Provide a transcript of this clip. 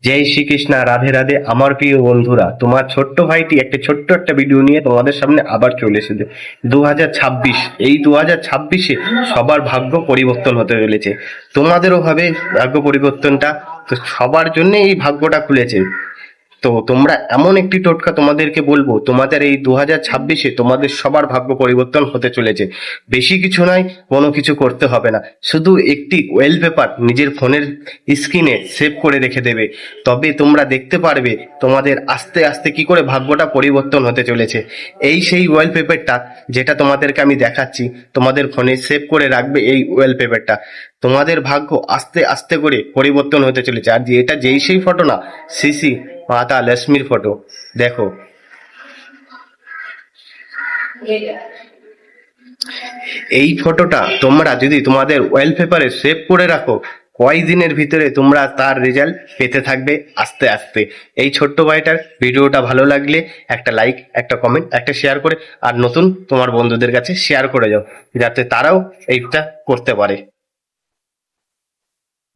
জয় শ্রীকৃষ্ণ, রাধে রাধে। আমার প্রিয় বন্ধুরা, তোমার ছোট্ট ভাইটি একটা ছোট্ট একটা ভিডিও নিয়ে তোমাদের সামনে আবার চলে এসেছে। 2026, এই 2026-এ সবার ভাগ্য পরিবর্তন হতে চলেছে। তোমাদেরও হবে ভাগ্য পরিবর্তনটা। তো সবার জন্য এই ভাগ্যটা খুলেছে। তো তোমরা এমন একটি টোটকা তোমাদেরকে বলবো, তোমাদের এই 2026-এ তোমাদের সবার ভাগ্য পরিবর্তন হতে চলেছে। বেশি কিছু নয়, কোনো কিছু করতে হবে না, শুধু একটি ওয়ালপেপার নিজের ফোনের স্ক্রিনে সেভ করে রেখে দেবে। তবে তোমরা দেখতে পারবে তোমাদের আস্তে আস্তে কি করে ভাগ্যটা পরিবর্তন হতে চলেছে। এই সেই ওয়ালপেপারটা যেটা তোমাদেরকে আমি দেখাচ্ছি, তোমাদের ফোনে সেভ করে রাখবে এই ওয়ালপেপারটা। তোমাদের ভাগ্য আস্তে আস্তে করে পরিবর্তন হতে চলেছে। আর যে এটা যেই সেই ফটো না, সিসি মাতা লক্ষ্মীর ফটো। দেখো, এই ফটোটা তোমরা যদি তোমাদের ওয়ালপেপারে সেভ করে রাখো, কয়েকদিনের ভিতরে তোমরা তার রেজাল্ট পেতে থাকবে আস্তে আস্তে। এই ছোট্ট ভাইটার ভিডিওটা ভালো লাগলে একটা লাইক, একটা কমেন্ট, একটা শেয়ার করে আর নতুন তোমার বন্ধুদের কাছে শেয়ার করে যাও, যাতে তারাও এইটা করতে পারে।